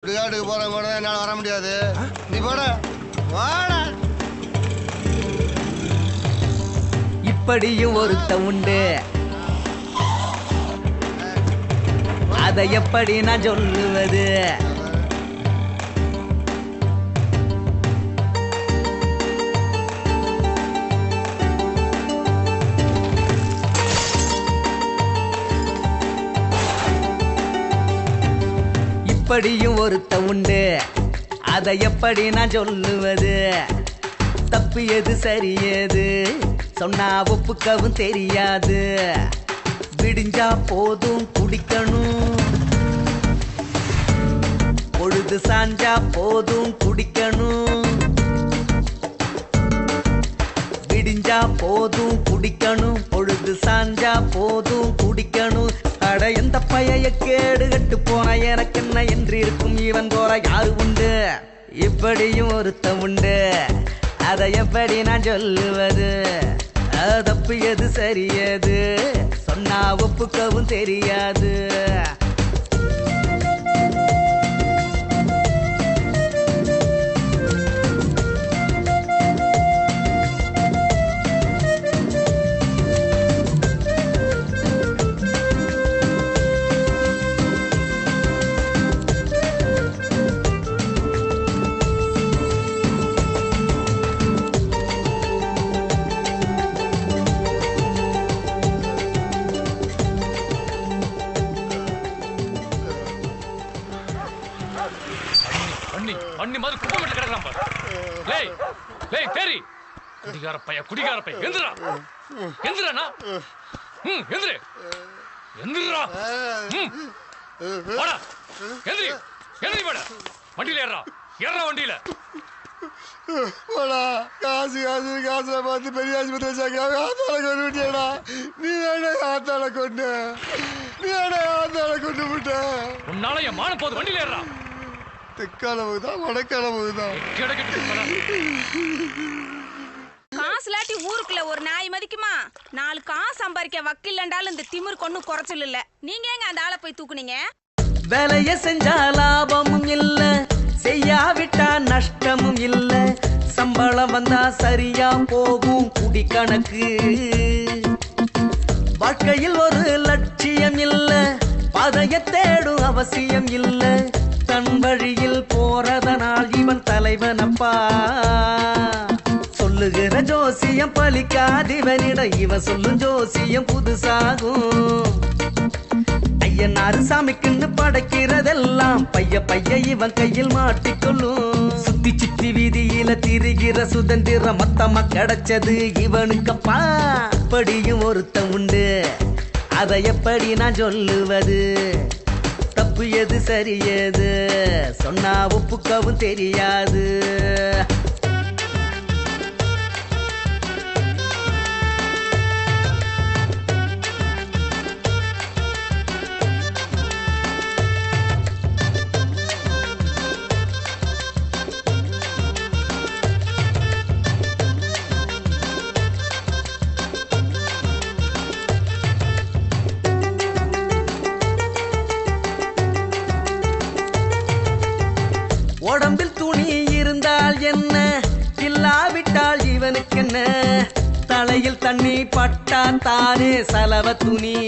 சுடுகாட்டுக்கு போற கூட என்னால வர முடியாது. நீ போட வாடா. இப்படியும் ஒருத்த உண்டு, அதை எப்படி நான் சொல்லுவது? இப்படியும் ஒருத்த உண்டு, அதை எப்படி நான் சொல்லுவது? தப்பு எது சரி எது சொன்னா ஒப்புக்கவும் தெரியாது. விடிஞ்சா போதும் குடிக்கணும், பொழுது சாஞ்சா போதும் குடிக்கணும். விடிஞ்சா போதும் குடிக்கணும், பொழுது சாஞ்சா போதும் குடிக்கணும். அட எந்த பைய கேடு கட்டு போன எனக்கு என்ன என்று இருக்கும், இவன் போற யாரு உண்டு? இப்படியும் ஒருத்த உண்டு, அதை எப்படி நான் சொல்லுவது? தப்பு எது சரி எது சொன்னா ஒப்புக்கவும் தெரியாது. அண்ணி மாதிரி குப்பமேட்ல கிடக்குறான் பாரு. லேய் லேய் தேரி குடிகார பைய எந்திரா எந்திரா எந்திரு எந்திரா வாடா எந்திரி எந்திரி வாடா வண்டியில ஏறா ஏறா வண்டியில போடா. காசு காசு காசை பார்த்து பெரிய ஆஸ்பத்திரி வச்சாங்க. ஆத்தால கொண்டு விட்டியடா. நீ வேணா ஆத்தால கொண்டு, நீ வேணா ஆத்தால கொண்டு விட்ட. உன்னால என் மான போது வண்டியில ஏறா. தெற்காலவுதான் வடக்காலவுதான் காசுலாட்டி ஊருக்குள்ள ஒரு நாய் மதிக்குமா? 4 காசு சம்பாதிக்க வக்கில்லண்டாலும் இந்த திமிர் கொண்டு குறைச்சல் இல்ல. நீங்க எங்க அந்த ஆளை போய் தூக்குனீங்க? வேலைய செஞ்சா லாபமும் இல்ல, செய்யாவிட்டா நஷ்டமும் இல்ல. சம்பளம் வந்தா சரியா போகும் குடி கணக்கு. வாழ்க்கையில் ஒரு லட்சியம் இல்ல, பதைய தேடும் அவசியம் இல்ல. தன் வழியில் போறதனால் இவன் தலைவனப்பா. சொல்லுகிற ஜோசியம் பலிக்காதிவனிட இவன் சொல்லும் ஜோசியம் புதுசாகும். ஐயனாறு சாமிக்குன்னு படைக்கிறதெல்லாம் பைய பைய இவன் கையில் மாட்டிக்கொள்ளும். சுத்தி சுத்தி வீதியில திரிகிற சுதந்திரம் மொத்தமா கிடைச்சது இவனுக்கப்பா. அப்படியும் ஒருத்த உண்டு, அதை எப்படி நான் சொல்லுவது? தப்பு எது சரி எது சொன்னா ஒப்புக்கவும் தெரியாது. உடம்பில் துணி இருந்தால் என்ன, இல்லாவிட்டால் இவனுக்கு என்ன? தலையில் தண்ணி பட்டா தானே சலவ துணி.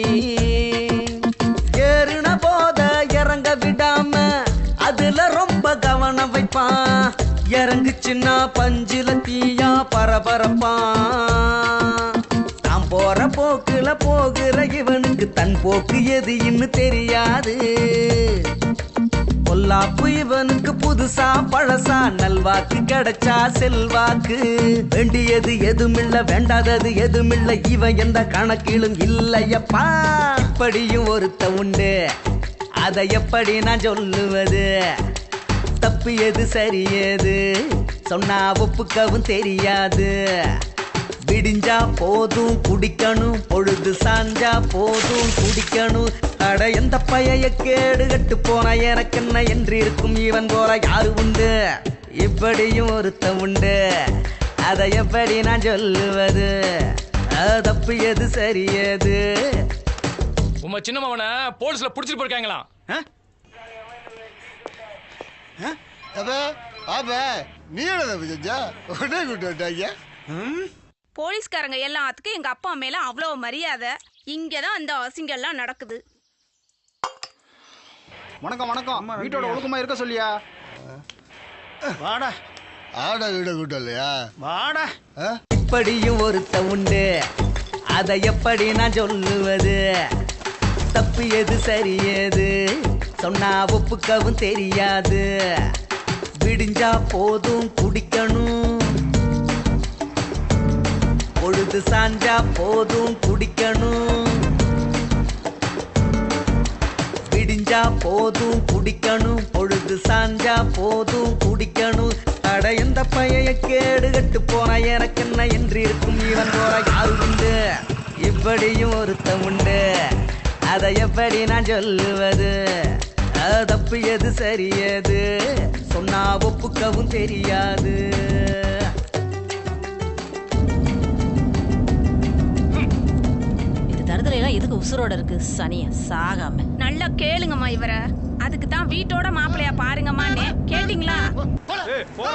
ஏறுன போத இறங்க விடாம அதுல ரொம்ப கவனம் வைப்பான். இறங்குச்சுன்னா பஞ்சில தீயா பரபரப்பான். தான் போற போக்குல போகிற இவனுக்கு தன் போக்கு எது இன்னும் தெரியாது. பொல்லாப்பு இவனுக்கு புதுசா பழசா, நல்வாக்கு கிடைச்சா செல்வாக்கு. வேண்டியது எதுமில்ல, வேண்டாதது எதுமில்ல, இவன் எந்த கணக்கிலும் இல்லையப்பா. இப்படியும் ஒருத்த உண்டு, அதை எப்படி நான் சொல்லுவது? தப்பு எது சரி எது சொன்னா ஒப்புக்கவும் தெரியாது. விடிஞ்சா போதும் குடிக்கணும், பொழுது சாஞ்சா போதும் குடிக்கணும். அட எந்த பைய கேடு கட்டு போன எனக்கு என்ன என்று இருக்கும், இவன் போற யாரு உண்டு? இப்படியும் ஒருத்த உண்டு, அதை எப்படி நான் சொல்லுவது? தப்பு எது சரி எது உங்க சின்னமாவனை போலீஸ்ல புடிச்சிட்டு போயிருக்காங்களாம். அப்ப பாப்ப நீ என்ன தப்பு செஞ்சா உடனே கூட்டு வந்துட்டாங்க. போலீஸ்காரங்க எல்லாத்துக்கும் எங்க அப்பா மேல அவ்வளவு மரியாதை. இங்கதான் அந்த அசிங்கெல்லாம் நடக்குது. வணக்கம் வணக்கம். வீட்டோட ஒழுக்கமா இருக்க சொல்லியா? வாடா. ஆடா வீட கூட்டம் இல்லையா? வாடா. இப்படியும் ஒருத்த உண்டு, அதை எப்படி நான் சொல்லுவது? தப்பு எது சரி எது சொன்னா ஒப்புக்கவும் தெரியாது. விடிஞ்சா போதும் குடிக்கணும், பொழுது சாஞ்சா போதும் குடிக்கணும். விடிஞ்சா போதும் குடிக்கணும், பொழுது சாஞ்சா போதும் குடிக்கணும். அட எந்த பைய கேடு கட்டு போன எனக்கு என்ன என்று இருக்கும் இவன் போற யாரு உண்டு? இப்படியும் ஒருத்த உண்டு, அதை எப்படி நான் சொல்லுவது? தப்பு எது சரி எது சொன்னா ஒப்புக்கவும் தெரியாது. இந்த தருதலை எல்லாம் எதுக்கு உசுரோட இருக்கு? சனிய சாகாம நல்லா கேளுங்கம்மா இவரை. அதுக்கு தான் வீட்டோட மாப்பிள்ளையா பாருங்கம்மான்னு கேட்டீங்களா?